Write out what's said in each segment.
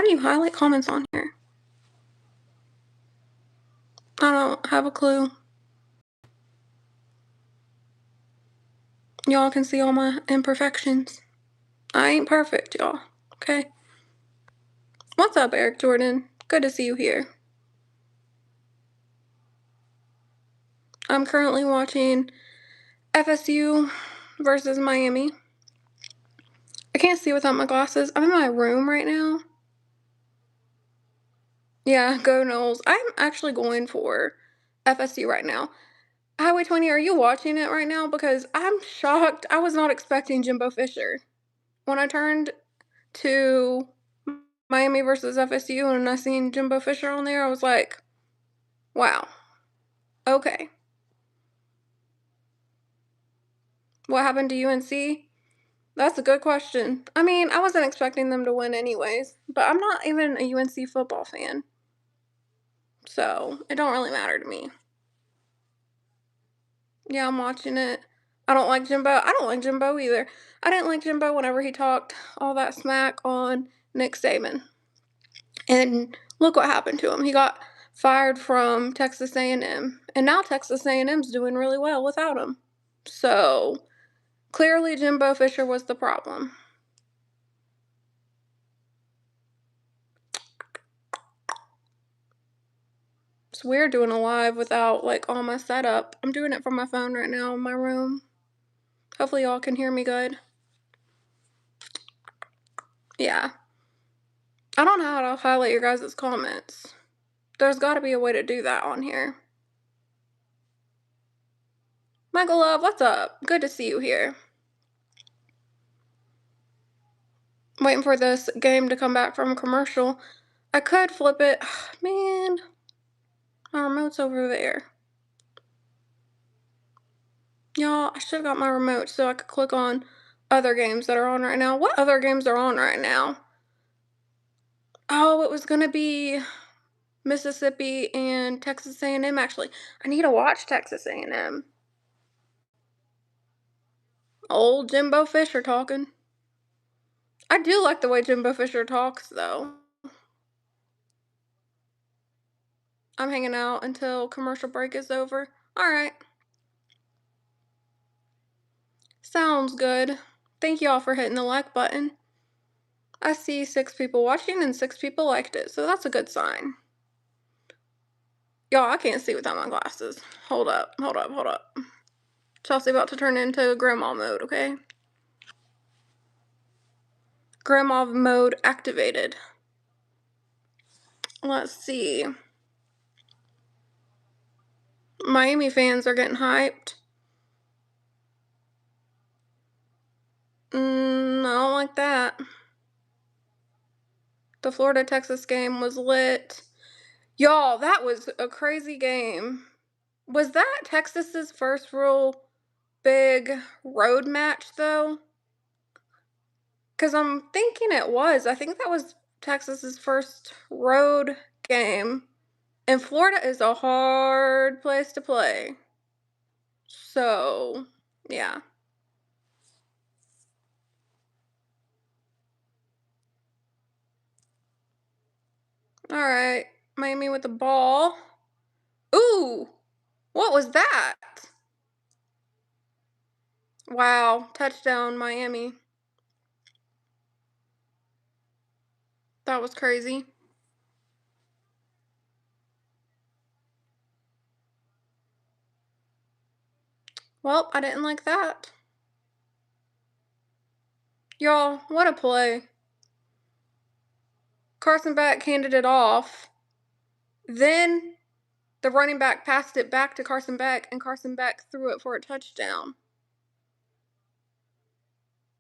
do you highlight comments on here? I don't have a clue. Y'all can see all my imperfections. I ain't perfect, y'all. Okay? What's up, Eric Jordan? Good to see you here. I'm currently watching FSU versus Miami. I can't see without my glasses. I'm in my room right now. Yeah, go Knowles. I'm actually going for FSU right now. Highway 20, are you watching it right now? Because I'm shocked. I was not expecting Jimbo Fisher. When I turned to Miami versus FSU and I seen Jimbo Fisher on there, I was like, wow. Okay. What happened to UNC? That's a good question. I mean, I wasn't expecting them to win anyways, but I'm not even a UNC football fan. So, it don't really matter to me. Yeah, I'm watching it. I don't like Jimbo. I don't like Jimbo either. I didn't like Jimbo whenever he talked all that smack on Nick Saban. And look what happened to him. He got fired from Texas A&M. And now Texas A&M's doing really well without him. So, clearly Jimbo Fisher was the problem. It's weird doing a live without, like, all my setup. I'm doing it from my phone right now in my room. Hopefully y'all can hear me good. Yeah. I don't know how to highlight your guys' comments. There's got to be a way to do that on here. Michael Love, what's up? Good to see you here. Waiting for this game to come back from a commercial. I could flip it. Man, my remote's over there. Y'all, I should have got my remote so I could click on other games that are on right now. What other games are on right now? Oh, it was going to be Mississippi and Texas A&M, actually. I need to watch Texas A&M. Old Jimbo Fisher talking. I do like the way Jimbo Fisher talks, though. I'm hanging out until commercial break is over. All right. Sounds good. Thank you all for hitting the like button. I see 6 people watching and 6 people liked it, so that's a good sign. Y'all, I can't see without my glasses. Hold up. Chelsea about to turn into grandma mode, okay? Grandma mode activated. Let's see. Miami fans are getting hyped. I don't like that. The Florida-Texas game was lit. Y'all, that was a crazy game. Was that Texas's first real big road match, though? Because I'm thinking it was. I think that was Texas's first road game. And Florida is a hard place to play. So, yeah. All right. Miami with the ball. Ooh! What was that? Wow. Touchdown, Miami. That was crazy. Well, I didn't like that. Y'all, what a play. Carson Beck handed it off. Then the running back passed it back to Carson Beck, and Carson Beck threw it for a touchdown.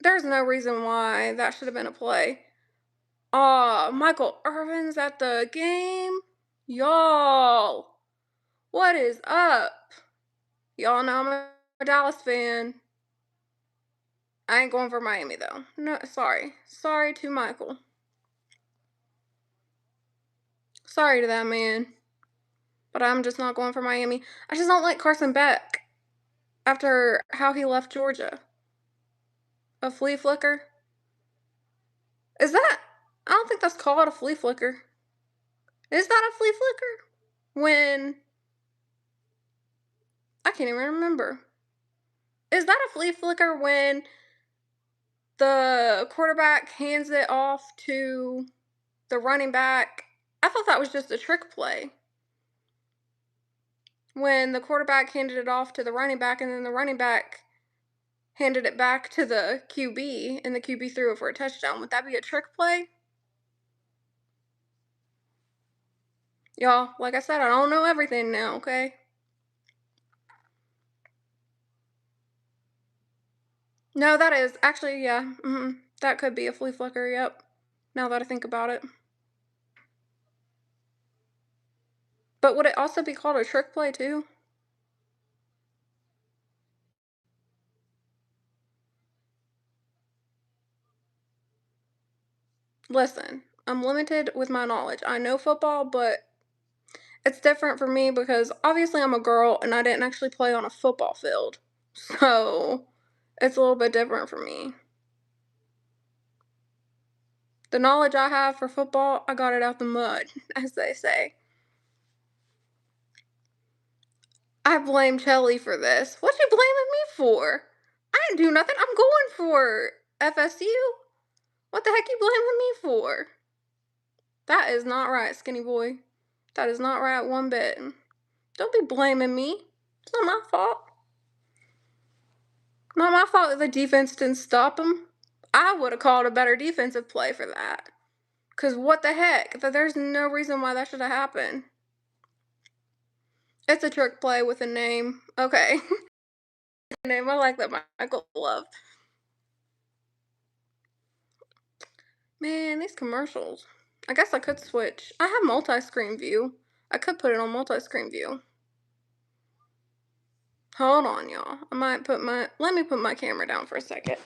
There's no reason why that should have been a play. Michael Irvin's at the game? Y'all, what is up? Y'all know I'm a Dallas fan. I ain't going for Miami, though. No, sorry. Sorry to Michael. Sorry to that man. But I'm just not going for Miami. I just don't like Carson Beck after how he left Georgia. A flea flicker? Is that I don't think that's called a flea flicker. Is that a flea flicker? When I can't even remember. Is that a flea flicker when the quarterback hands it off to the running back? I thought that was just a trick play. When the quarterback handed it off to the running back and then the running back handed it back to the QB and the QB threw it for a touchdown. Would that be a trick play? Y'all, like I said, I don't know everything now, okay? No, that is actually, yeah. That could be a flea flicker, yep. Now that I think about it. But would it also be called a trick play too? Listen, I'm limited with my knowledge. I know football, but it's different for me because obviously I'm a girl and I didn't actually play on a football field. So it's a little bit different for me. The knowledge I have for football, I got it out the mud, as they say. I blame Chelly for this. What you blaming me for? I didn't do nothing. I'm going for FSU. What the heck you blaming me for? That is not right, skinny boy. That is not right one bit. Don't be blaming me. It's not my fault. Not my fault that the defense didn't stop him. I would have called a better defensive play for that. Because what the heck? There's no reason why that should have happened. It's a trick play with a name. Okay. Name. I like that, Michael Love. Man, these commercials. I guess I could switch. I have multi-screen view. I could put it on multi-screen view. Hold on, y'all. Let me put my camera down for a second.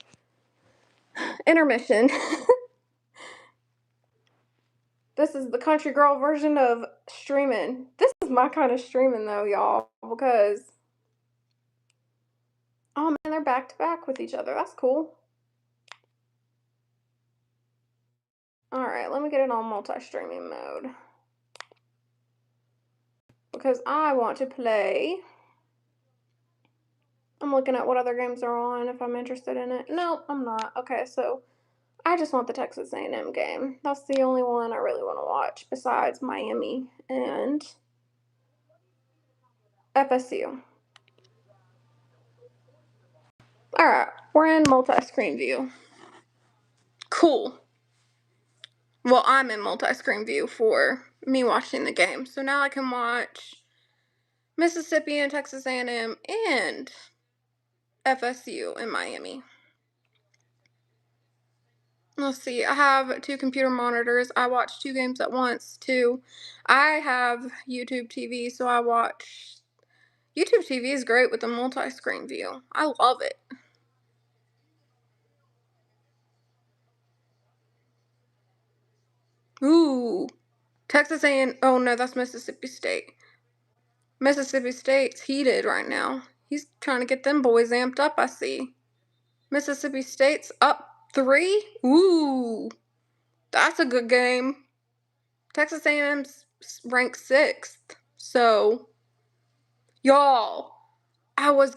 Intermission. This is the country girl version of streaming. This is my kind of streaming though, y'all, because oh man, they're back to back with each other. That's cool. All right, let me get it on multi-streaming mode because I want to play. I'm looking at what other games are on if I'm interested in it. No, I'm not. Okay, so I just want the Texas A&M game. That's the only one I really want to watch besides Miami and FSU. All right, we're in multi-screen view. Cool. Well, I'm in multi-screen view for me watching the game. So now I can watch Mississippi and Texas A&M and FSU in Miami. Let's see. I have 2 computer monitors. I watch 2 games at once, too. I have YouTube TV, so I watch. YouTube TV is great with the multi-screen view. I love it. Ooh. Texas A&M. Oh no, that's Mississippi State. Mississippi State's heated right now. He's trying to get them boys amped up, I see. Mississippi State's up 3. Ooh. That's a good game. Texas A&M's ranked 6th. So, y'all, I was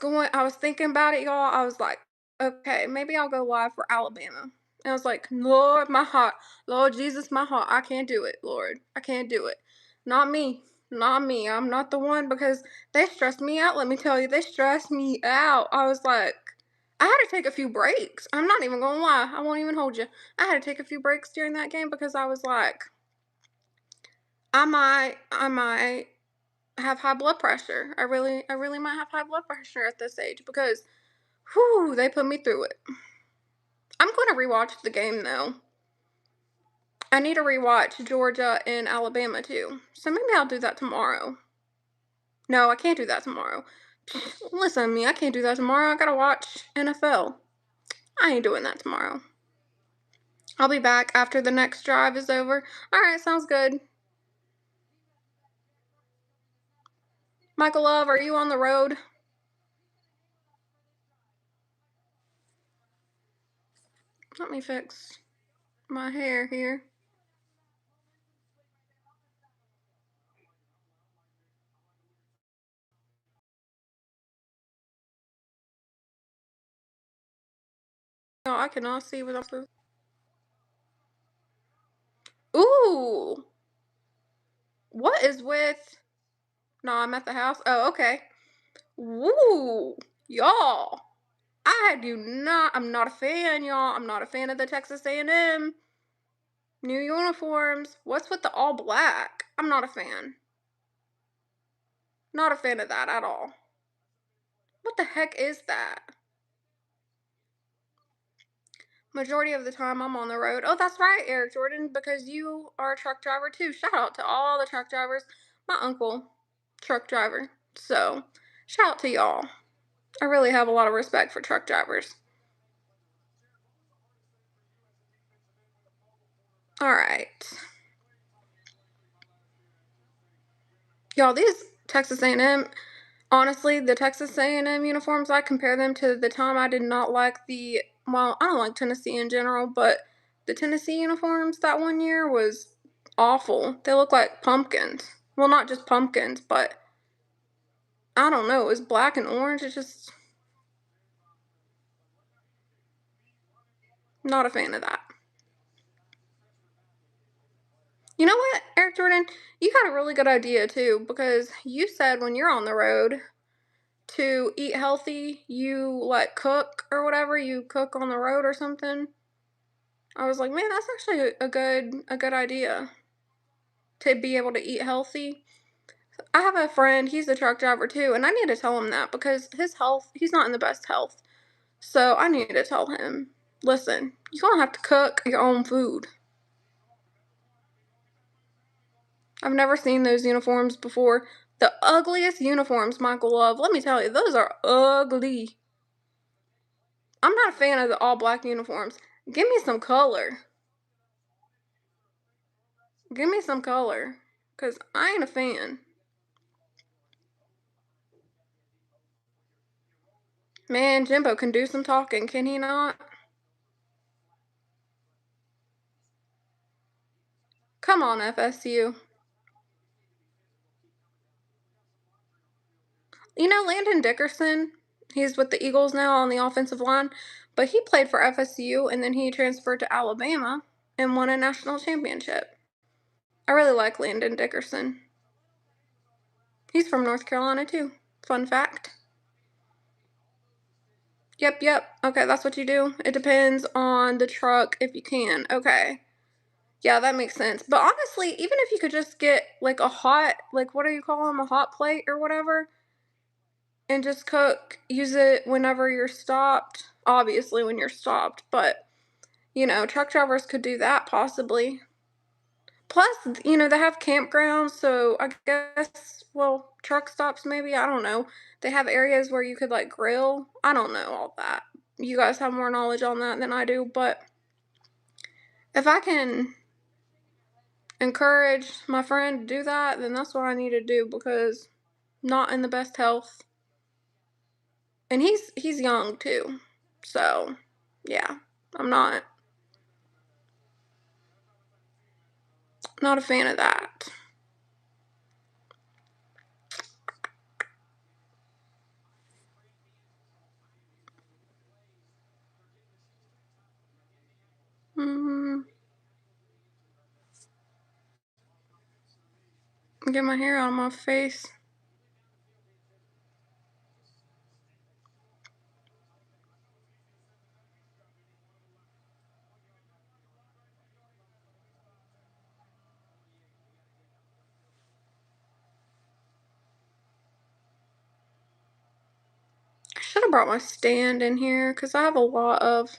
thinking about it, y'all. I was like, okay, maybe I'll go live for Alabama. And I was like, Lord, my heart. Lord Jesus, my heart. I can't do it, Lord. I can't do it. Not me. Not me. I'm not the one because they stressed me out. Let me tell you, they stressed me out. I was like, I had to take a few breaks. I'm not even going to lie. I won't even hold you. I had to take a few breaks during that game because I was like, I might have high blood pressure. I really might have high blood pressure at this age because whew, they put me through it. I'm going to rewatch the game though. I need to rewatch Georgia and Alabama too. So maybe I'll do that tomorrow. No, I can't do that tomorrow. Listen to me, I can't do that tomorrow. I gotta watch NFL. I ain't doing that tomorrow. I'll be back after the next drive is over. Alright, sounds good. Michael Love, are you on the road? Let me fix my hair here. No, I cannot see what I'm supposed. Ooh, what is with? No, I'm at the house. Oh, okay. Woo, y'all. I do not. I'm not a fan, y'all. I'm not a fan of the Texas A&M new uniforms. What's with the all black? I'm not a fan. Not a fan of that at all. What the heck is that? Majority of the time I'm on the road. Oh, that's right, Eric Jordan, because you are a truck driver too. Shout out to all the truck drivers. My uncle, truck driver. So, shout out to y'all. I really have a lot of respect for truck drivers. All right. Y'all, these Texas A&M, honestly, the Texas A&M uniforms, I compare them to the time I did not like well, I don't like Tennessee in general, but the Tennessee uniforms that one year was awful. They look like pumpkins. Well, not just pumpkins, but I don't know. It was black and orange. It's just not a fan of that. You know what, Eric Jordan? You had a really good idea too, because you said when you're on the road to eat healthy, you like cook or whatever, you cook on the road or something. I was like, man, that's actually a good idea to be able to eat healthy. I have a friend, he's a truck driver too, and I need to tell him that because his health, he's not in the best health. So I need to tell him, listen, you're gonna have to cook your own food. I've never seen those uniforms before. The ugliest uniforms, Michael Love. Let me tell you, those are ugly. I'm not a fan of the all black uniforms. Give me some color. Give me some color. Because I ain't a fan. Man, Jimbo can do some talking, can he not? Come on, FSU. You know, Landon Dickerson, he's with the Eagles now on the offensive line, but he played for FSU and then he transferred to Alabama and won a national championship. I really like Landon Dickerson. He's from North Carolina too. Fun fact. Yep. Okay, that's what you do. It depends on the truck if you can. Okay. Yeah, that makes sense. But honestly, even if you could just get like a hot, like what do you call them, a hot plate or whatever, and just cook, use it whenever you're stopped. Obviously, when you're stopped, but truck drivers could do that possibly. Plus, they have campgrounds, so I guess, well, truck stops maybe, I don't know. They have areas where you could like grill. I don't know all that. You guys have more knowledge on that than I do, but if I can encourage my friend to do that, then that's what I need to do because not in the best health. And he's young too. So, yeah. I'm not a fan of that. Mm, get my hair out of my face. I should have brought my stand in here because I have a lot of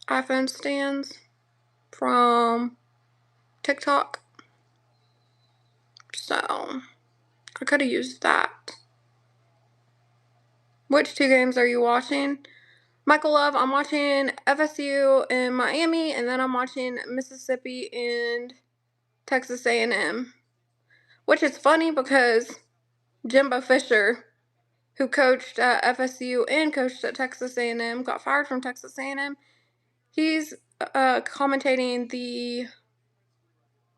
iPhone stands from TikTok. So I could have used that. Which two games are you watching? Michael Love, I'm watching FSU in Miami, and then I'm watching Mississippi and Texas A&M. Which is funny because Jimbo Fisher, who coached at FSU and coached at Texas A&M, got fired from Texas A&M. He's commentating the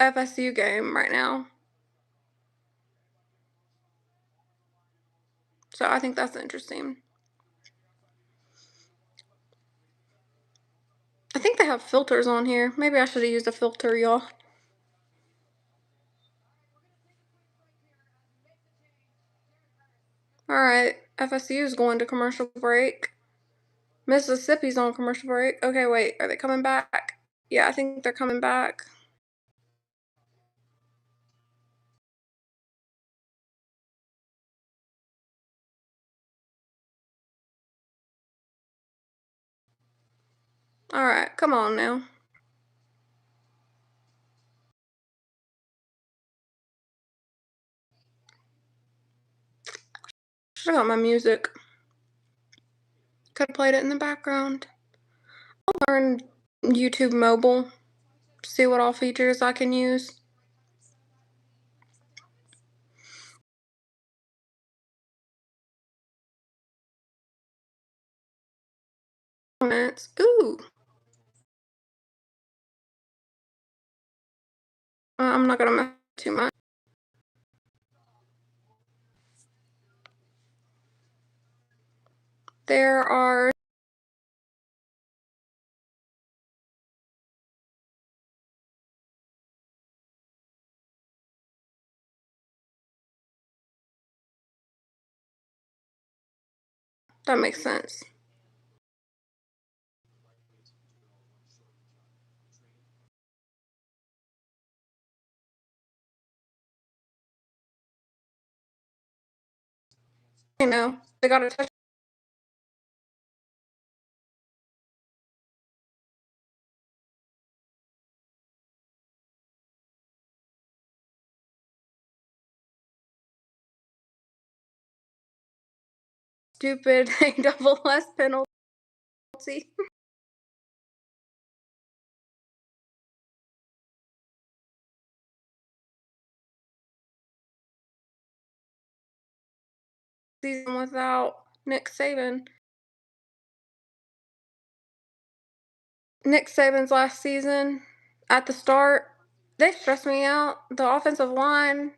FSU game right now. So I think that's interesting. think they have filters on here. Maybe I should have used a filter, y'all. Alright, FSU is going to commercial break. Mississippi's on commercial break. Okay, wait, are they coming back? Yeah, I think they're coming back. Alright, come on now. Should've got my music. Could've played it in the background. I'll learn YouTube mobile. See what all features I can use. Comments. Ooh. I'm not gonna mess too much. There are that makes sense. You know, they got a touch stupid double S penalty. Season without Nick Saban. Nick Saban's last season at the start, they stressed me out. The offensive line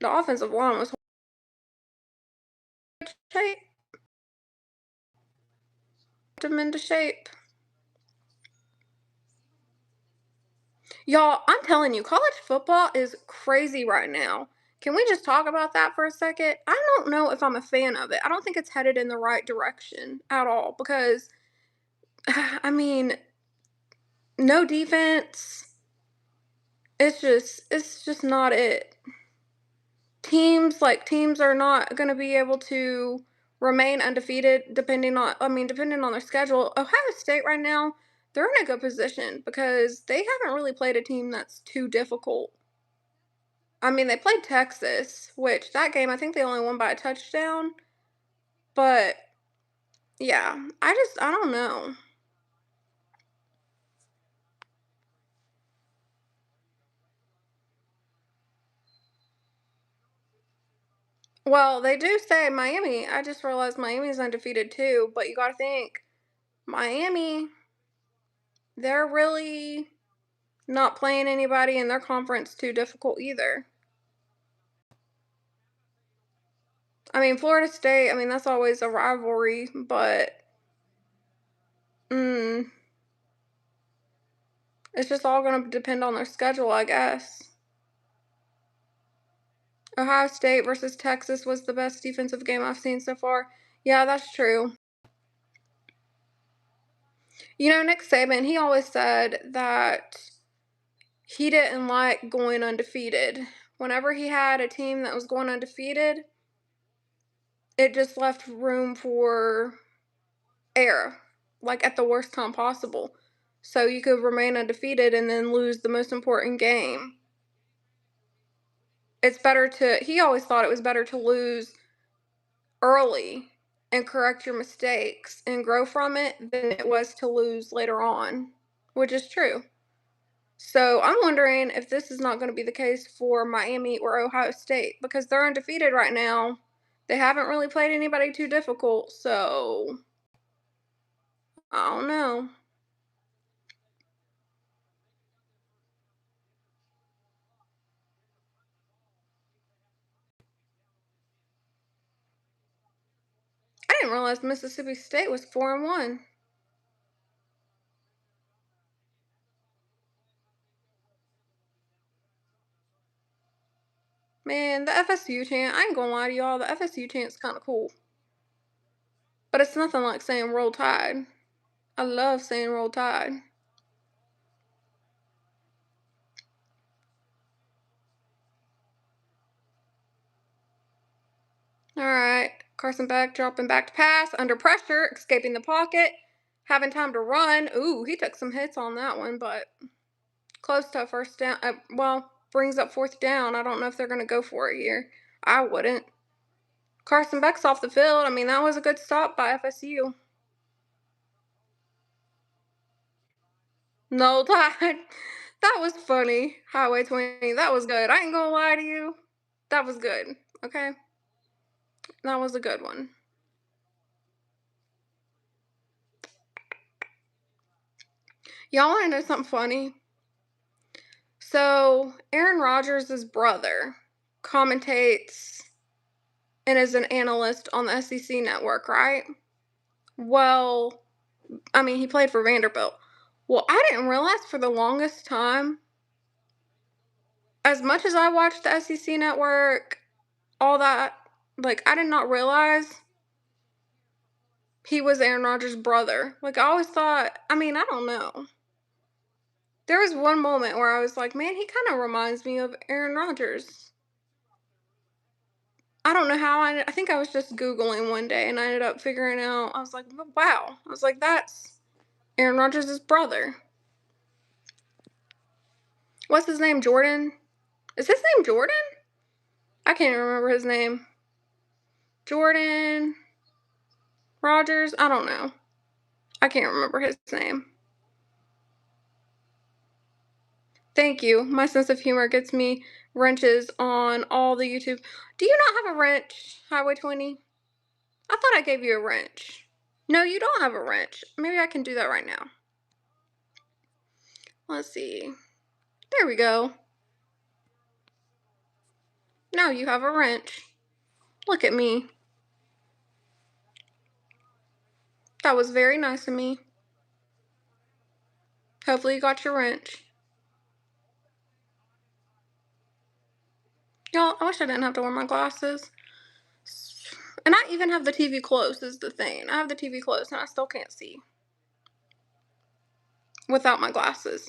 was shape, them into shape. Y'all, I'm telling you, college football is crazy right now. Can we just talk about that for a second? I don't know if I'm a fan of it. I don't think it's headed in the right direction at all because, I mean, no defense. It's just not it. Teams are not going to be able to remain undefeated depending on their schedule. Ohio State right now, they're in a good position because they haven't really played a team that's too difficult. I mean, they played Texas, which that game I think they only won by a touchdown, but yeah, I don't know. Well, they do say Miami. I just realized Miami's undefeated too, but you got to think Miami, they're really not playing anybody in their conference too difficult either. I mean, Florida State, I mean, that's always a rivalry, but mm, it's just all going to depend on their schedule, I guess. Ohio State versus Texas was the best defensive game I've seen so far. Yeah, that's true. You know, Nick Saban, he always said that he didn't like going undefeated. Whenever he had a team that was going undefeated, it just left room for error, like at the worst time possible. So you could remain undefeated and then lose the most important game. He always thought it was better to lose early and correct your mistakes and grow from it than it was to lose later on, which is true. So I'm wondering if this is not going to be the case for Miami or Ohio State because they're undefeated right now. They haven't really played anybody too difficult, so I don't know. I didn't realize Mississippi State was 4-1. Man, the FSU chant, I ain't gonna lie to y'all, the FSU chant's kinda cool. But it's nothing like saying Roll Tide. I love saying Roll Tide. Alright, Carson Beck dropping back to pass, under pressure, escaping the pocket, having time to run. Ooh, he took some hits on that one, but close to a first down. Well, brings up fourth down. I don't know if they're gonna go for it here. I wouldn't. Carson Beck's off the field. I mean, that was a good stop by FSU. No Tide. That was funny. Highway 20. That was good. I ain't gonna lie to you. That was good. Okay? That was a good one. Y'all wanna know something funny? So, Aaron Rodgers' brother commentates and is an analyst on the SEC network, right? Well, I mean, he played for Vanderbilt. Well, I didn't realize for the longest time, as much as I watched the SEC network, all that, like, I did not realize he was Aaron Rodgers' brother. Like, I always thought, I mean, I don't know. There was one moment where I was like, man, he kind of reminds me of Aaron Rodgers. I don't know how I think I was just Googling one day and I ended up figuring out, I was like, wow. I was like, that's Aaron Rodgers' brother. What's his name? Jordan? Is his name Jordan? I can't even remember his name. Jordan Rodgers? I don't know. I can't remember his name. Thank you. My sense of humor gets me wrenches on all the YouTube. Do you not have a wrench, Highway 20? I thought I gave you a wrench. No, you don't have a wrench. Maybe I can do that right now. Let's see. There we go. Now you have a wrench. Look at me. That was very nice of me. Hopefully you got your wrench. Y'all, I wish I didn't have to wear my glasses. And I even have the TV closed is the thing. I have the TV closed and I still can't see without my glasses.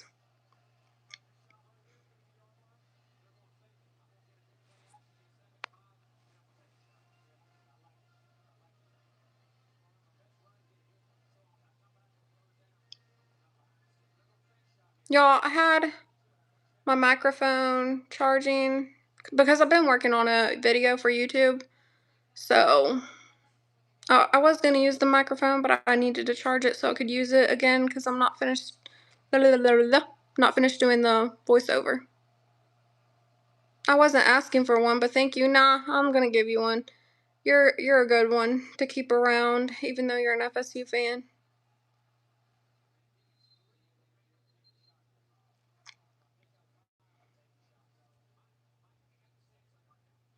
Y'all, I had my microphone charging because I've been working on a video for YouTube. So I was going to use the microphone, but I needed to charge it so I could use it again because I'm not finished. Not finished doing the voiceover. I wasn't asking for one, but thank you. Nah, I'm gonna give you one. You're a good one to keep around, even though you're an FSU fan.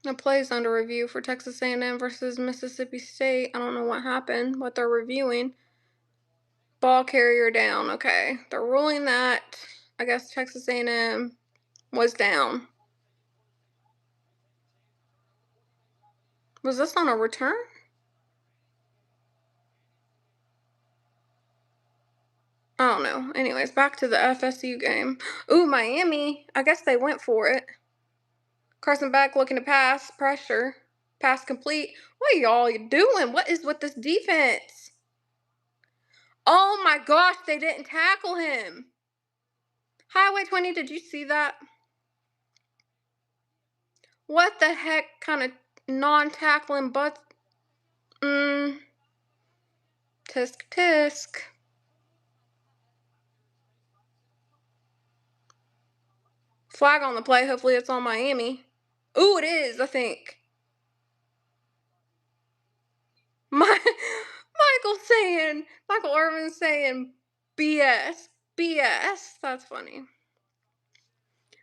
The play's under review for Texas A&M versus Mississippi State. I don't know what happened, what they're reviewing. Ball carrier down. Okay, they're ruling that. I guess Texas A&M was down. Was this on a return? I don't know. Anyways, back to the FSU game. Ooh, Miami. I guess they went for it. Carson Beck looking to pass. Pressure. Pass complete. What are y'all doing? What is with this defense? Oh my gosh, they didn't tackle him. Highway 20, did you see that? What the heck kind of non-tackling but tisk tisk. Flag on the play. Hopefully it's on Miami. Ooh, it is, I think. My Michael Irvin saying BS. BS. That's funny.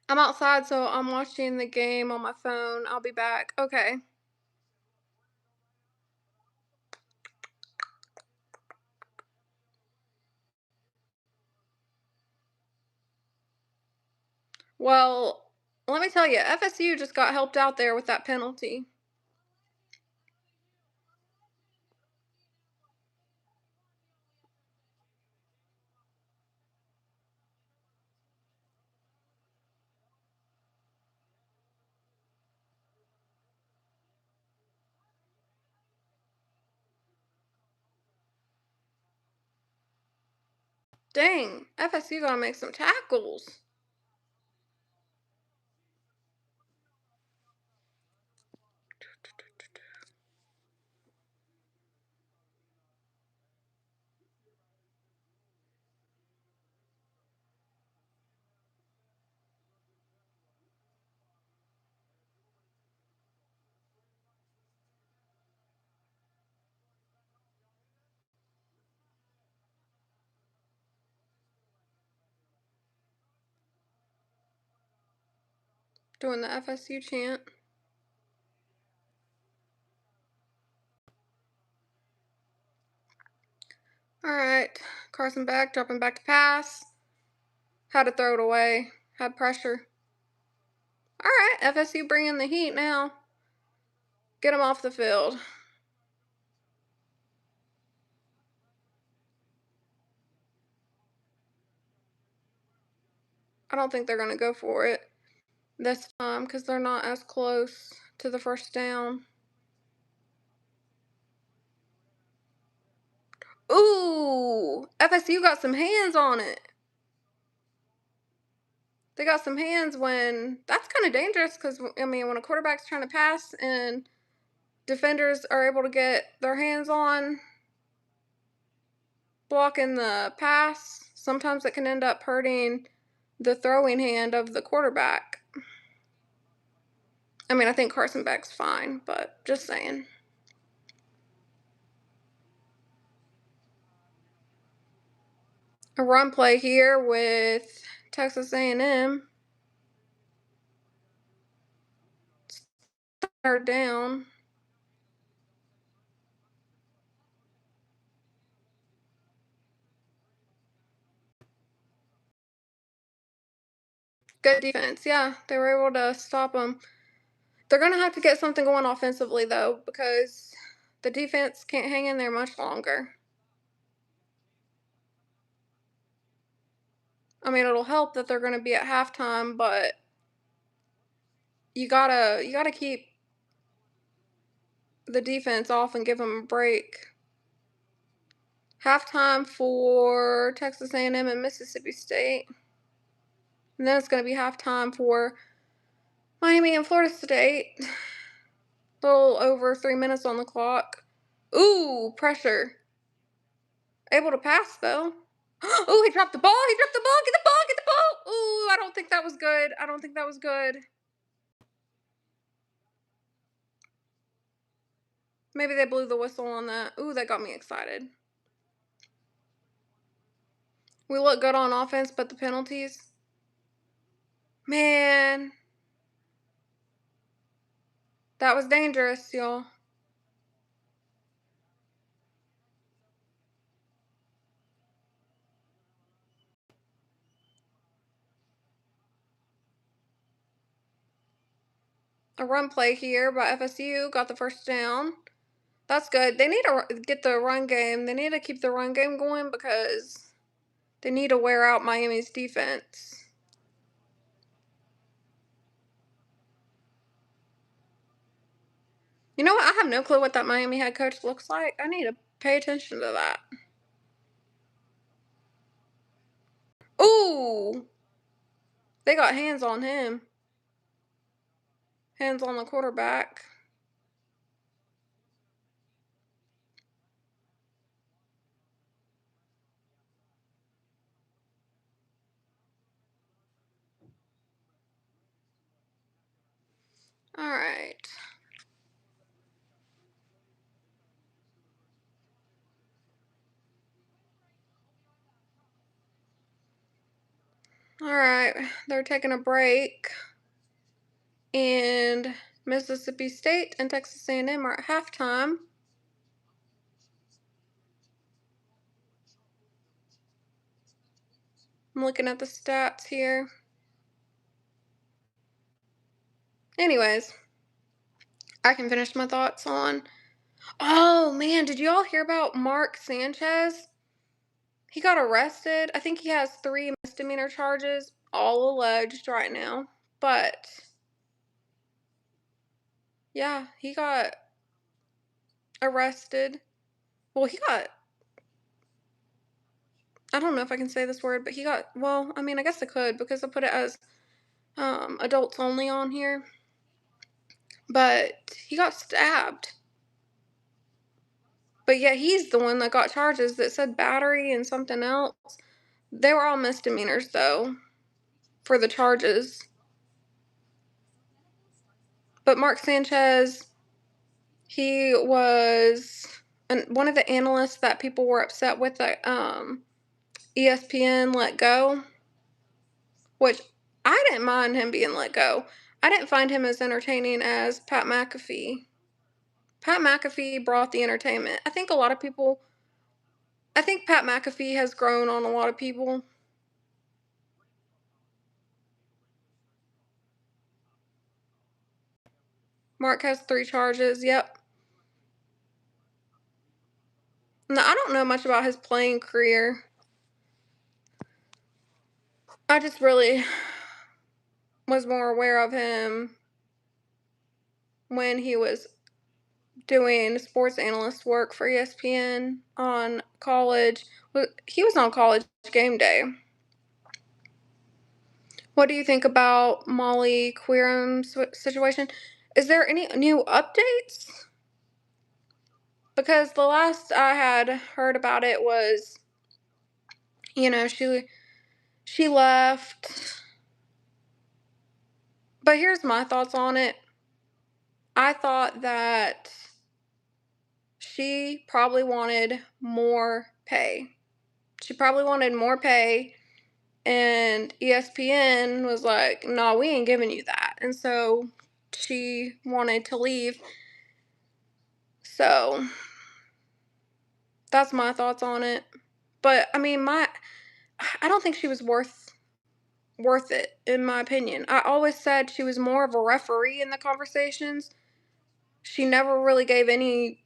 I'm outside, so I'm watching the game on my phone. I'll be back. Okay. Well, Let me tell you, FSU just got helped out there with that penalty. Dang, FSU gotta make some tackles. Doing the FSU chant. Alright, Carson back, dropping back to pass. Had to throw it away. Had pressure. Alright, FSU bringing the heat now. Get them off the field. I don't think they're going to go for it this time because they're not as close to the first down. Ooh, FSU got some hands on it. They got some hands when that's kind of dangerous because, I mean, when a quarterback's trying to pass and defenders are able to get their hands on blocking the pass, sometimes it can end up hurting the throwing hand of the quarterback. I mean, I think Carson Beck's fine, but just saying. A run play here with Texas A&M. Third down. Good defense. Yeah, they were able to stop them. They're going to have to get something going offensively, though, because the defense can't hang in there much longer. I mean, it'll help that they're going to be at halftime, but you gotta keep the defense off and give them a break. Halftime for Texas A&M and Mississippi State. And then it's going to be halftime for Miami and Florida State. A little over 3 minutes on the clock. Ooh, pressure. Able to pass, though. Ooh, he dropped the ball. He dropped the ball. Get the ball. Get the ball. Ooh, I don't think that was good. I don't think that was good. Maybe they blew the whistle on that. Ooh, that got me excited. We look good on offense, but the penalties. Man. That was dangerous, y'all. A run play here by FSU. Got the first down. That's good. They need to get the run game. They need to keep the run game going because they need to wear out Miami's defense. You know what? I have no clue what that Miami head coach looks like. I need to pay attention to that. Ooh! They got hands on him. Hands on the quarterback. All right. All right. They're taking a break. And Mississippi State and Texas A&M are at halftime. I'm looking at the stats here. Anyways, I can finish my thoughts on. Oh man, did you all hear about Mark Sanchez? He got arrested. I think he has 3 misdemeanor charges, all alleged right now. But yeah, he got arrested. Well, he got, I don't know if I can say this word, but he got, well, I mean, I guess I could because I put it as adults only on here. But he got stabbed. But yeah, he's the one that got charges that said battery and something else. They were all misdemeanors, though, for the charges. But Mark Sanchez, he was one of the analysts that people were upset with that ESPN let go, which I didn't mind him being let go. I didn't find him as entertaining as Pat McAfee. Pat McAfee brought the entertainment. I think Pat McAfee has grown on a lot of people. Mark has 3 charges, yep. No, I don't know much about his playing career. I just really was more aware of him when he was doing sports analyst work for ESPN on college. He was on College Game Day. What do you think about Molly Queerum's situation? Is there any new updates? Because the last I had heard about it was, she left. But here's my thoughts on it. I thought that she probably wanted more pay. She probably wanted more pay, and ESPN was like, "No, we ain't giving you that." And so she wanted to leave. So that's my thoughts on it. But I mean, I don't think she was worth it in my opinion. I always said she was more of a referee in the conversations. She never really gave any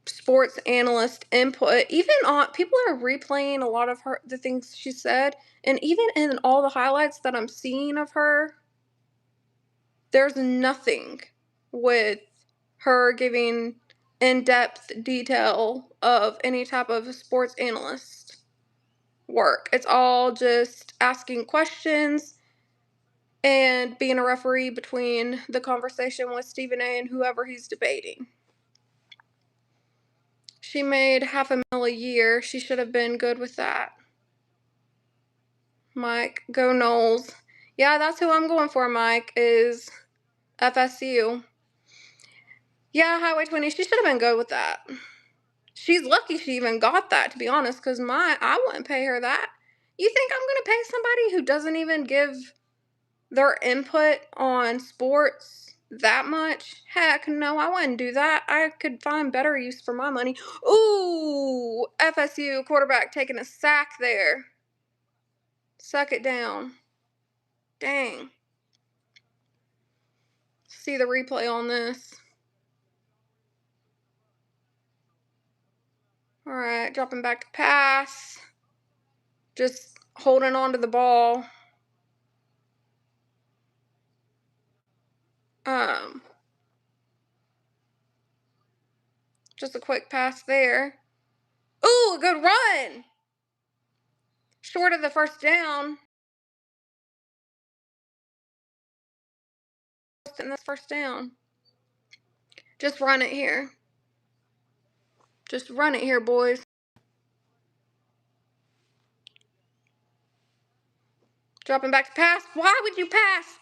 sports analyst input. Even on people are replaying a lot of the things she said, and even in all the highlights that I'm seeing of her, there's nothing with her giving in-depth detail of any type of sports analyst work. It's all just asking questions and being a referee between the conversation with Stephen A and whoever he's debating. She made $500,000 a year. She should have been good with that. Mike, go Knowles. Yeah, that's who I'm going for, Mike, is FSU. Yeah, Highway 20, she should have been good with that. She's lucky she even got that, to be honest, because I wouldn't pay her that. You think I'm going to pay somebody who doesn't even give their input on sports that much? Heck no, I wouldn't do that. I could find better use for my money. Ooh, FSU quarterback taking a sack there. Suck it down. Dang. See the replay on this. All right, dropping back to pass. Just holding on to the ball. Um, just a quick pass there. Ooh, a good run. Short of the first down. And this first down. Just run it here. Just run it here, boys. Dropping back to pass. Why would you pass?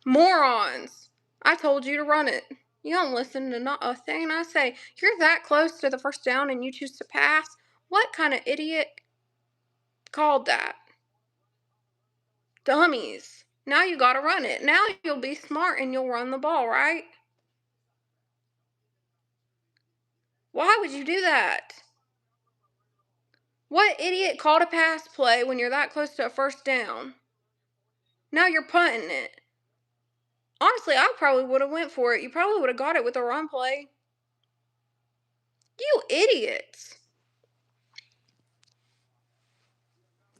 Morons. I told you to run it. You don't listen to not a thing I say. You're that close to the first down and you choose to pass? What kind of idiot called that? Dummies. Now you gotta run it. Now you'll be smart and you'll run the ball, right? Why would you do that? What idiot called a pass play when you're that close to a first down? Now you're punting it. Honestly, I probably would have went for it. You probably would have got it with a run play. You idiots.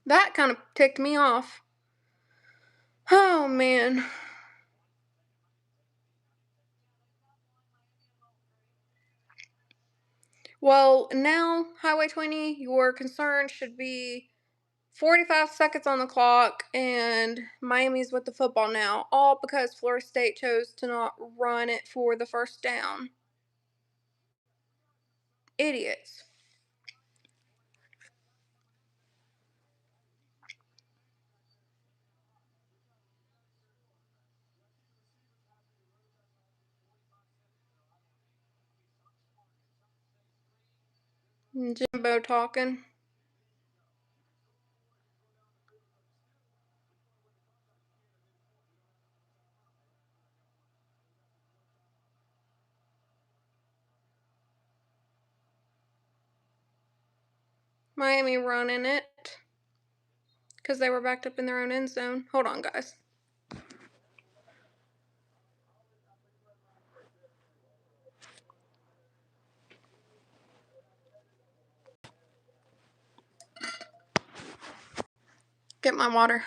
That kind of ticked me off. Oh man. Well, now Highway 20, your concern should be 45 seconds on the clock, and Miami's with the football now, all because Florida State chose to not run it for the first down. Idiots. Jimbo talking. Miami running it because they were backed up in their own end zone. Hold on, guys. Get my water.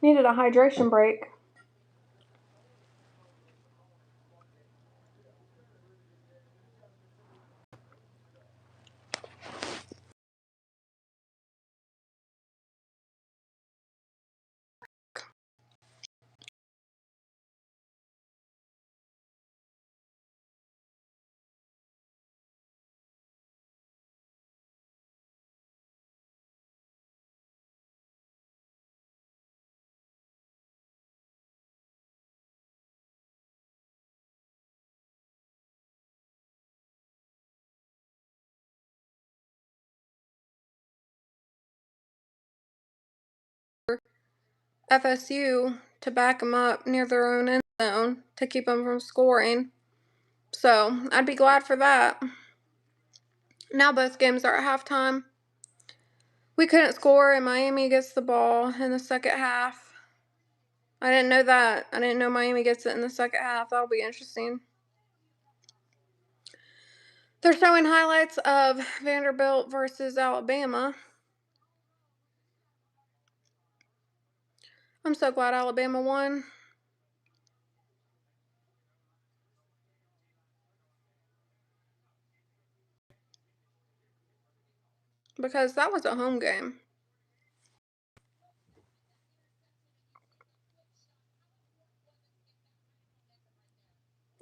Needed a hydration break. FSU to back them up near their own end zone to keep them from scoring. So I'd be glad for that. Now both games are at halftime. We couldn't score, and Miami gets the ball in the second half. I didn't know that. I didn't know Miami gets it in the second half. That'll be interesting. They're showing highlights of Vanderbilt versus Alabama. I'm so glad Alabama won. Because that was a home game.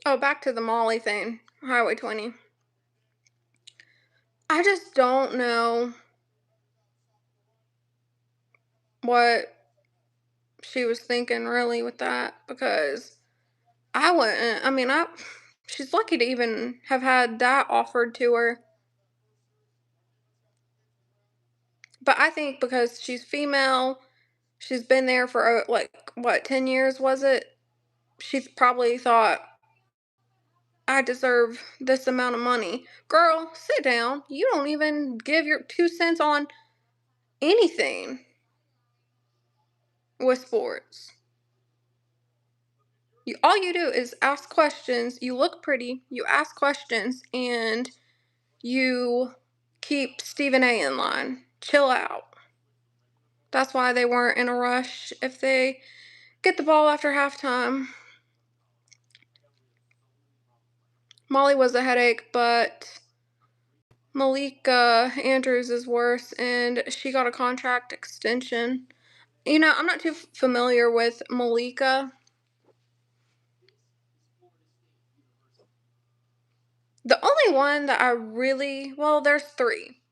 Oh, back to the Molly thing. Highway 20. I just don't know what she was thinking really with that, because I wouldn't. I mean, she's lucky to even have had that offered to her. But I think because she's female, she's been there for like what, 10 years was it? She's probably thought, I deserve this amount of money. Girl, sit down. You don't even give your 2 cents on anything with sports. All you do is ask questions. You look pretty, you ask questions, and you keep Stephen A in line. Chill out. That's why they weren't in a rush if they get the ball after halftime. Molly was a headache, but Malika Andrews is worse, and she got a contract extension. You know, I'm not too familiar with Malika. The only one that I really, well, there's three.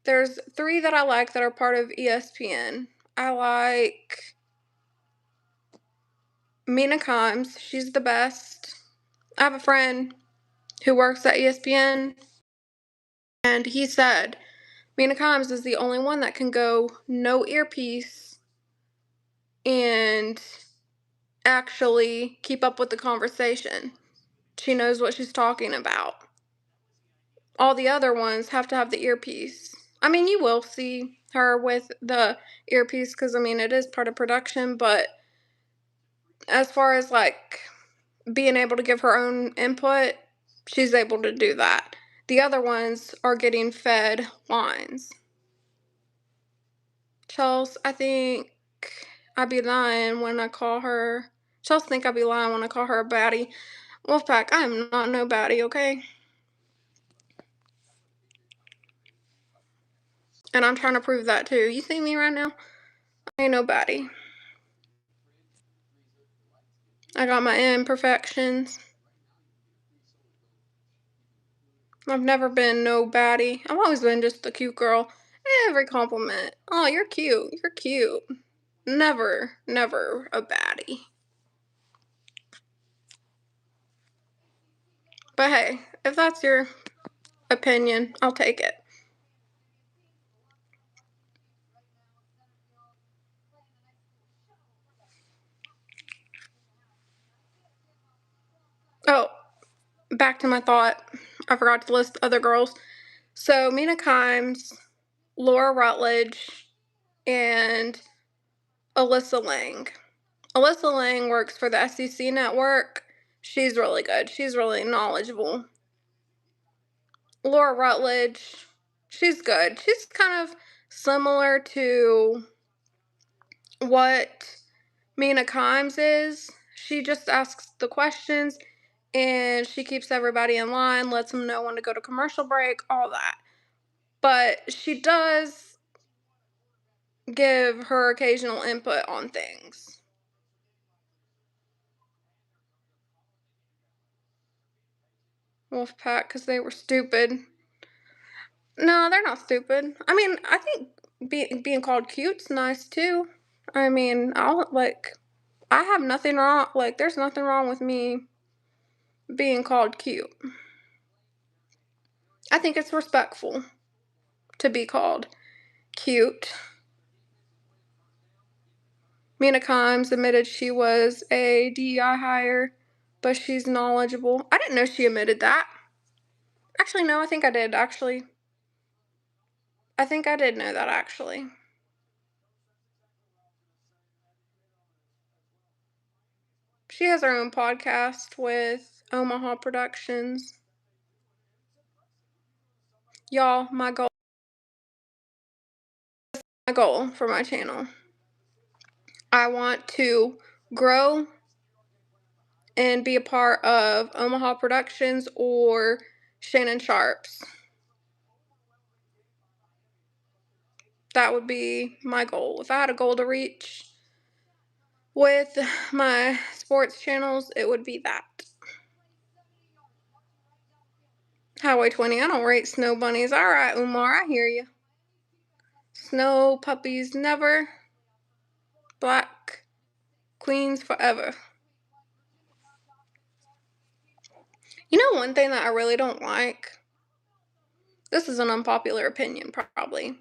There's three that I like that are part of ESPN. I like Mina Kimes. She's the best. I have a friend who works at ESPN, and he said Mina Kimes is the only one that can go no earpiece and actually keep up with the conversation. She knows what she's talking about. All the other ones have to have the earpiece. I mean, you will see her with the earpiece because, I mean, it is part of production, but as far as, like, being able to give her own input, she's able to do that. The other ones are getting fed lines. Chels, I think I'd be lying when I call her. Chels think I'd be lying when I call her a baddie. Wolfpack, I am not no baddie, okay? And I'm trying to prove that too. You see me right now? I ain't no baddie. I got my imperfections. I've never been no baddie. I've always been just a cute girl. Every compliment. Oh, you're cute. You're cute. Never, never a baddie. But hey, if that's your opinion, I'll take it. Oh, back to my thought. I forgot to list other girls. So Mina Kimes, Laura Rutledge, and Alyssa Lang. Alyssa Lang works for the SEC network. She's really good. She's really knowledgeable. Laura Rutledge, she's good. She's kind of similar to what Mina Kimes is. She just asks the questions and she keeps everybody in line, lets them know when to go to commercial break, all that. But she does give her occasional input on things. Wolfpack, because they were stupid. No, they're not stupid. I mean, I think being called cute's nice too. I mean, I have nothing wrong. Like, there's nothing wrong with me being called cute. I think it's respectful to be called cute. Mina Kimes admitted she was a DEI hire, but she's knowledgeable. I didn't know she admitted that. Actually, no, I think I did, actually. I think I did know that, actually. She has her own podcast with Omaha Productions. Y'all, my goal for my channel. I want to grow and be a part of Omaha Productions or Shannon Sharp's. That would be my goal. If I had a goal to reach with my sports channels, it would be that. Highway 20, I don't rate snow bunnies. All right, Umar, I hear you. Snow puppies never. Black queens forever. You know one thing that I really don't like? This is an unpopular opinion, probably.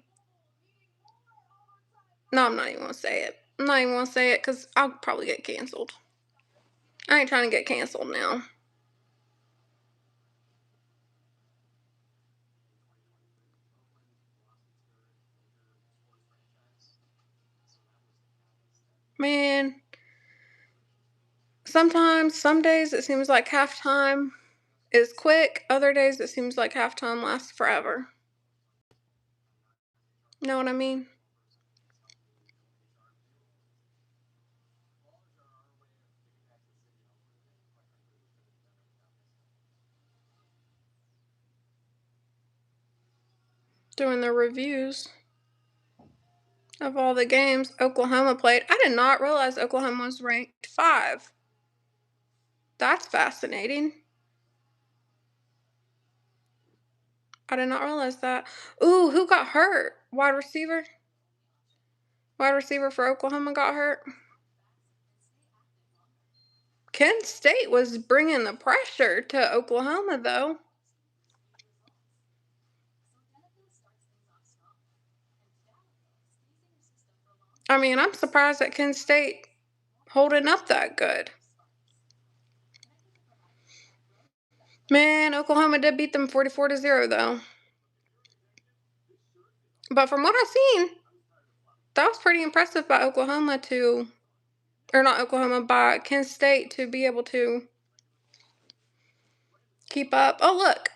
No, I'm not even gonna say it. I'm not even gonna say it because I'll probably get canceled. I ain't trying to get canceled now. Man, sometimes, some days it seems like halftime is quick. Other days it seems like halftime lasts forever. Know what I mean? Doing the reviews of all the games Oklahoma played. I did not realize Oklahoma was ranked 5. That's fascinating. I did not realize that. Ooh, who got hurt? Wide receiver? Wide receiver for Oklahoma got hurt. Kent State was bringing the pressure to Oklahoma, though. I mean, I'm surprised that Kent State holding up that good. Man, Oklahoma did beat them 44-0, though. But from what I've seen, that was pretty impressive by Oklahoma to, or not Oklahoma, by Kent State to be able to keep up. Oh, look,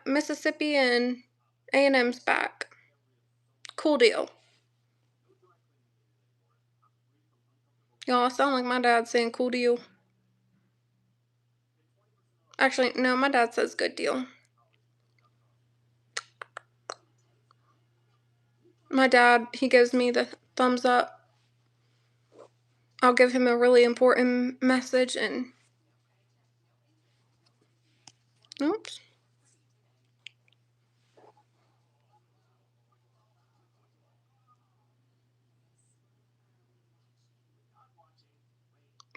Mississippi and A&M's back. Cool deal. Y'all, I sound like my dad saying cool deal. Actually, no, my dad says good deal. My dad, he gives me the thumbs up. I'll give him a really important message and oops.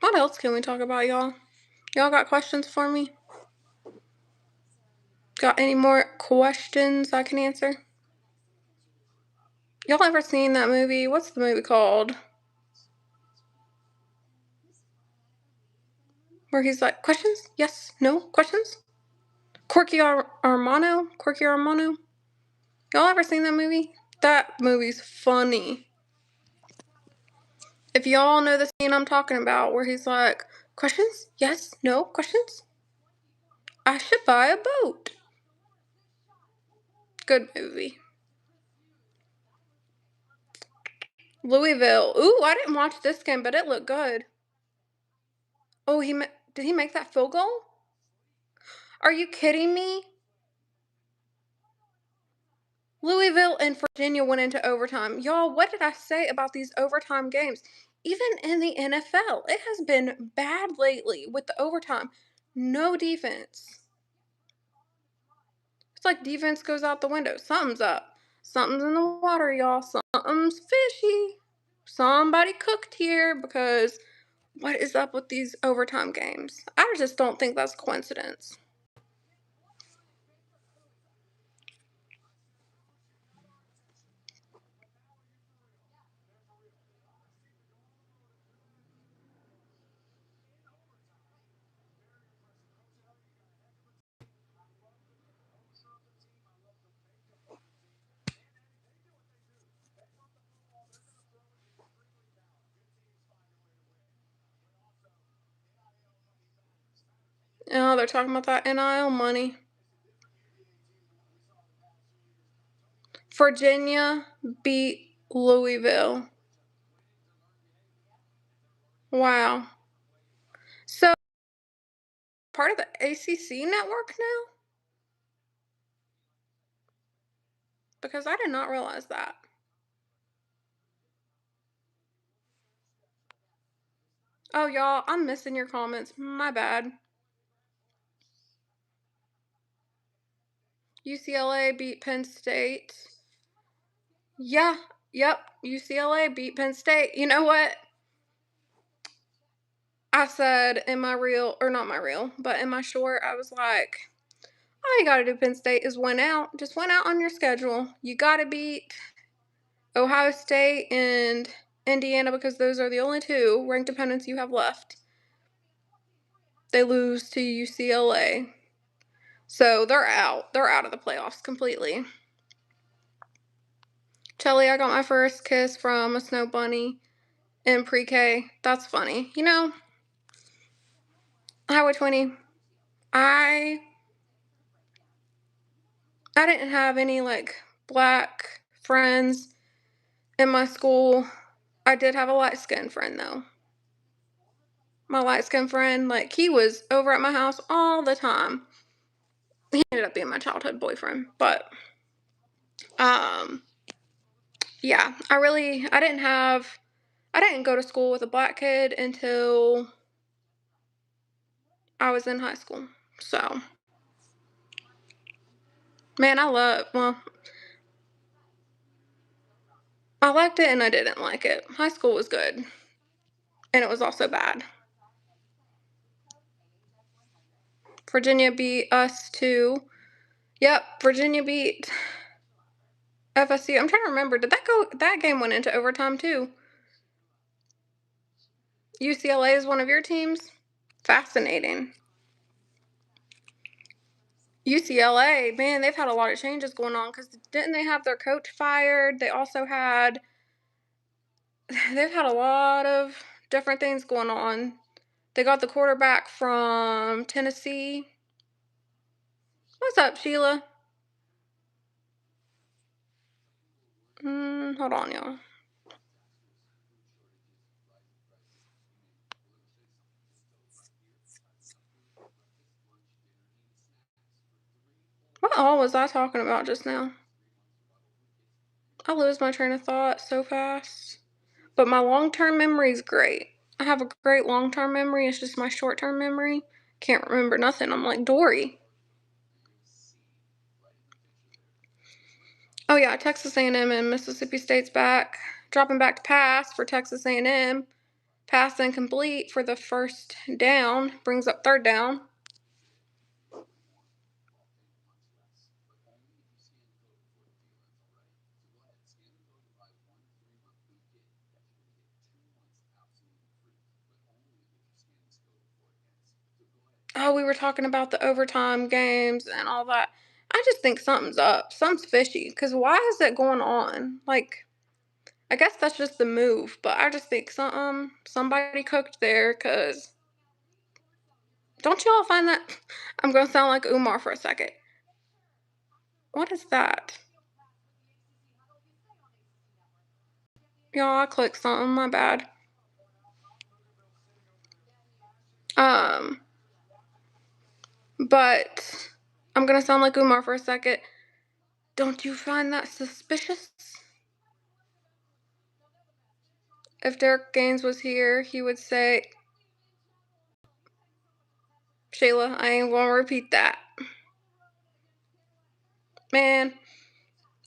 What else can we talk about, y'all? Y'all got questions for me? Got any more questions I can answer? Y'all ever seen that movie? What's the movie called? Where he's like, questions? Yes? No? Questions? Armano? Quirky Armano? Y'all ever seen that movie? That movie's funny. If y'all know the scene I'm talking about, where he's like, questions? Yes? No? Questions? I should buy a boat. Good movie. Louisville. Ooh, I didn't watch this game, but it looked good. Oh, did he make that field goal? Are you kidding me? Louisville and Virginia went into overtime. Y'all, what did I say about these overtime games? Even in the NFL, it has been bad lately with the overtime. No defense. It's like defense goes out the window. Something's up. Something's in the water, y'all. Something's fishy. Somebody cooked here because what is up with these overtime games? I just don't think that's a coincidence. Oh, they're talking about that NIL money. Virginia beat Louisville. Wow. So, part of the ACC network now? Because I did not realize that. Oh, y'all, I'm missing your comments. My bad. UCLA beat Penn State. Yeah, yep. UCLA beat Penn State. You know what? I said in my reel, or not my reel, but in my short, I was like, all you gotta do, Penn State, is win out. Just win out on your schedule. You gotta beat Ohio State and Indiana because those are the only two ranked opponents you have left. They lose to UCLA. So they're out. They're out of the playoffs completely. Chelly, I got my first kiss from a snow bunny in pre-K. That's funny. You know, Highway 20, I didn't have any like black friends in my school. I did have a light skinned friend though. My light skinned friend, like he was over at my house all the time. He ended up being my childhood boyfriend. But yeah, I didn't go to school with a black kid until I was in high school. So man, I liked it and I didn't like it. High school was good. And it was also bad. Virginia beat us too. Yep, Virginia beat FSU. I'm trying to remember. That game went into overtime too. UCLA is one of your teams? Fascinating. UCLA, man, they've had a lot of changes going on because didn't they have their coach fired? They also had they've had a lot of different things going on. They got the quarterback from Tennessee. What's up, Sheila? Hold on, y'all. What all was I talking about just now? I lose my train of thought so fast. But my long-term memory is great. I have a great long-term memory. It's just my short-term memory. Can't remember nothing. I'm like Dory. Oh yeah, Texas A&M and Mississippi State's back. Dropping back to pass for Texas A&M. Pass incomplete for the first down. Brings up third down. Oh, we were talking about the overtime games and all that. I just think something's up. Something's fishy. Because why is that going on? Like, I guess that's just the move. But I just think somebody cooked there. Because don't y'all find that? I'm going to sound like Umar for a second. What is that? Y'all, I clicked something. My bad. Um, but I'm going to sound like Umar for a second. Don't you find that suspicious? If Derek Gaines was here, he would say, Shayla, I ain't gonna repeat that. Man,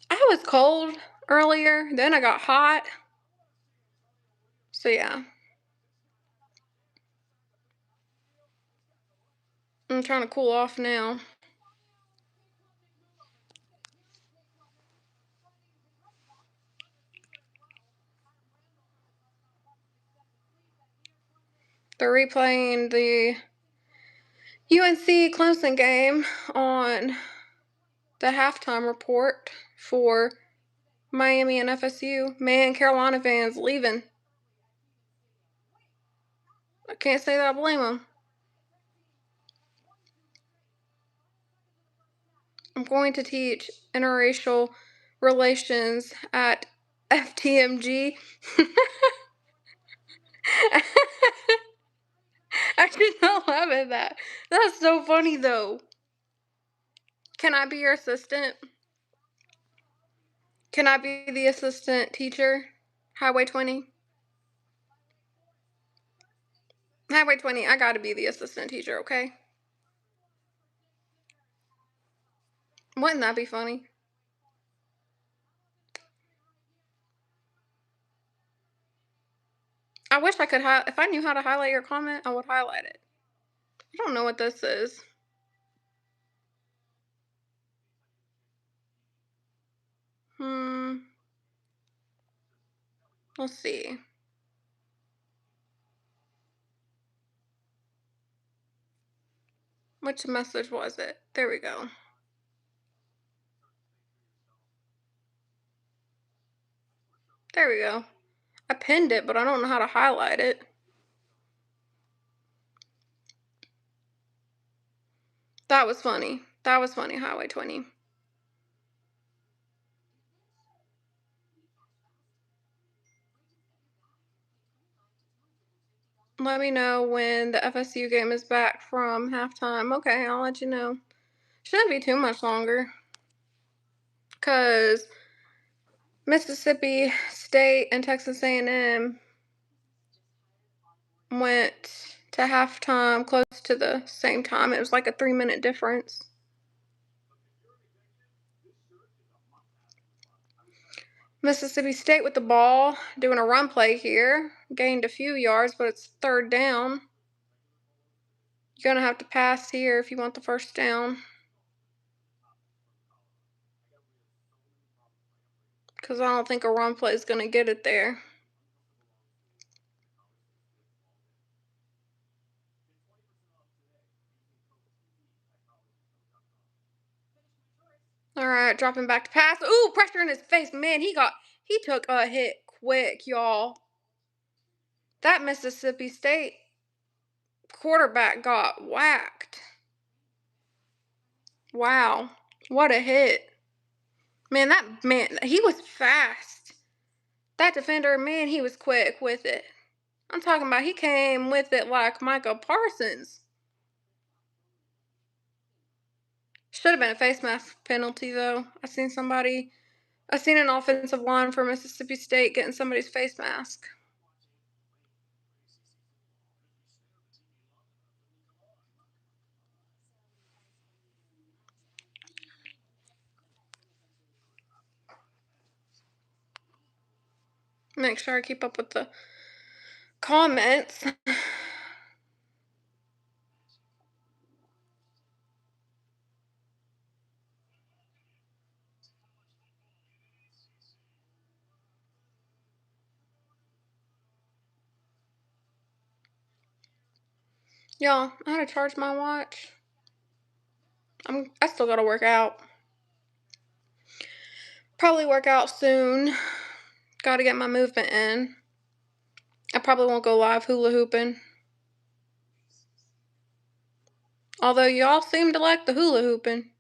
I was cold earlier, then I got hot. So yeah. I'm trying to cool off now. They're replaying the UNC Clemson game on the halftime report for Miami and FSU. Man, Carolina fans leaving. I can't say that I blame them. I'm going to teach interracial relations at FTMG. I did not laugh at that. That's so funny though. Can I be your assistant? Can I be the assistant teacher? Highway 20? Highway 20, I gotta be the assistant teacher, okay? Wouldn't that be funny? I wish I could if I knew how to highlight your comment, I would highlight it. I don't know what this is. Hmm. Let's see. Which message was it? There we go. There we go. I pinned it, but I don't know how to highlight it. That was funny. That was funny, Highway 20. Let me know when the FSU game is back from halftime. Okay, I'll let you know. Shouldn't be too much longer. Because Mississippi State and Texas A&M went to halftime close to the same time. It was like a 3-minute difference. Mississippi State with the ball, doing a run play here. Gained a few yards, but it's third down. You're going to have to pass here if you want the first down. Because I don't think a run play is going to get it there. Alright, dropping back to pass. Ooh, pressure in his face. Man, he took a hit quick, y'all. That Mississippi State quarterback got whacked. Wow. What a hit. Man, he was fast. That defender, man, he was quick with it. I'm talking about he came with it like Micah Parsons. Should have been a face mask penalty, though. I seen an offensive line for Mississippi State getting somebody's face mask. Make sure I keep up with the comments. Y'all, I had to charge my watch. I still gotta work out. Probably work out soon. Gotta get my movement in. I probably won't go live hula hooping. Although y'all seem to like the hula hooping.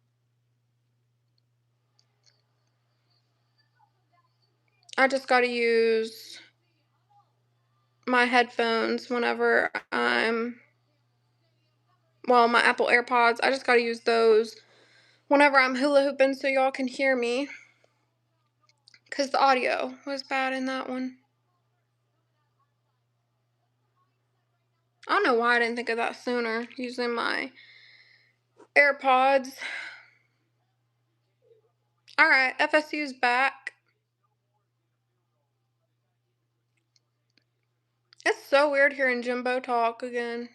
I just gotta use my headphones whenever my Apple AirPods. I just gotta use those whenever I'm hula hooping so y'all can hear me. Because the audio was bad in that one. I don't know why I didn't think of that sooner, using my AirPods. Alright, FSU's back. It's so weird hearing Jimbo talk again.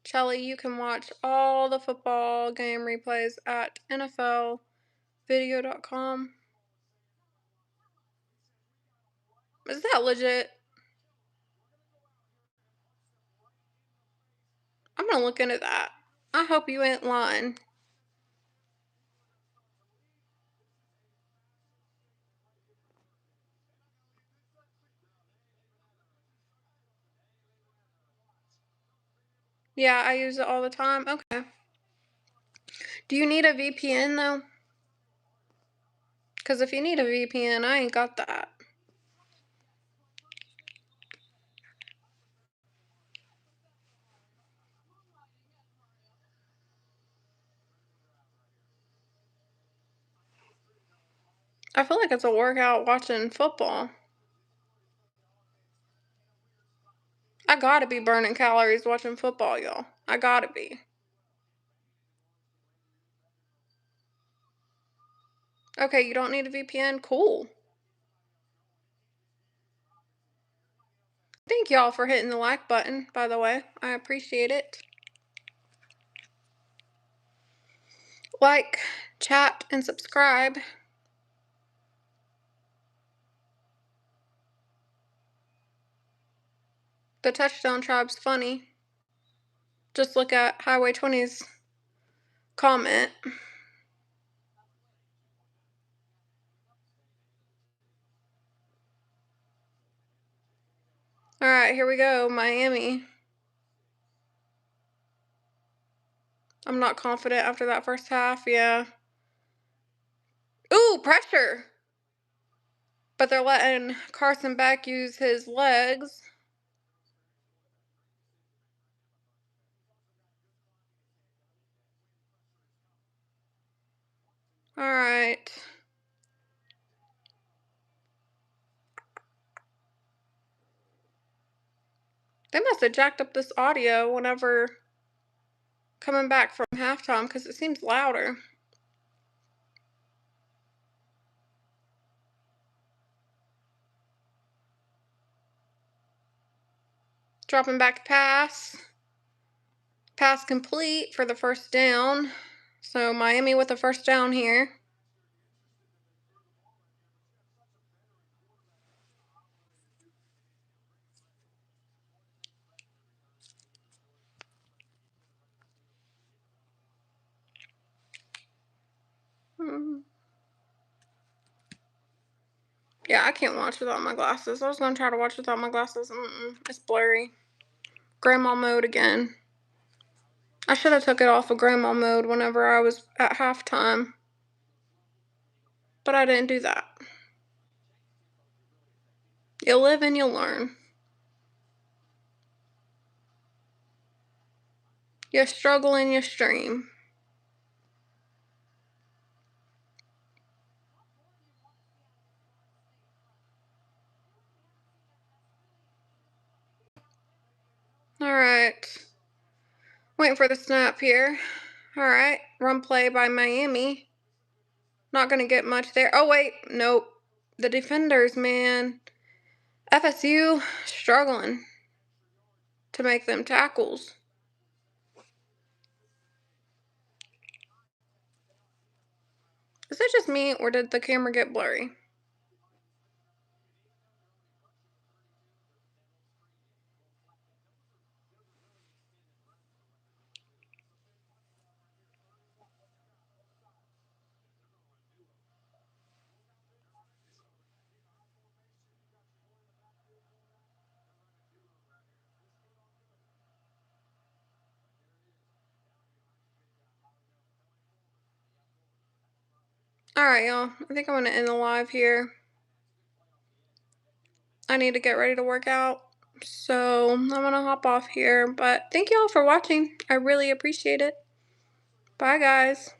Chelly, you can watch all the football game replays at NFLvideo.com. Is that legit? I'm gonna look into that. I hope you ain't lying. Yeah, I use it all the time. Okay. Do you need a VPN though? Because if you need a VPN, I ain't got that. I feel like it's a workout watching football. I gotta be burning calories watching football, y'all. I gotta be. Okay, you don't need a VPN? Cool. Thank y'all for hitting the like button, by the way. I appreciate it. Like, chat, and subscribe. The Touchdown Tribe's funny. Just look at Highway 20's comment. Alright, here we go. Miami. I'm not confident after that first half, yeah. Ooh, pressure! But they're letting Carson Beck use his legs. Alright. They must have jacked up this audio whenever coming back from halftime because it seems louder. Dropping back to pass. Pass complete for the first down. So Miami with the first down here. Yeah, I can't watch without my glasses. I was gonna try to watch without my glasses. It's blurry. Grandma mode again. I should have took it off of grandma mode whenever I was at halftime. But I didn't do that. You live and you learn. You struggle and you stream. Alright. Waiting for the snap here. Alright. Run play by Miami. Not gonna get much there. Oh, wait. Nope. The defenders, man. FSU struggling to make them tackles. Is it just me, or did the camera get blurry? Alright, y'all. I think I'm gonna end the live here. I need to get ready to work out. So I'm gonna hop off here. But thank y'all for watching. I really appreciate it. Bye, guys.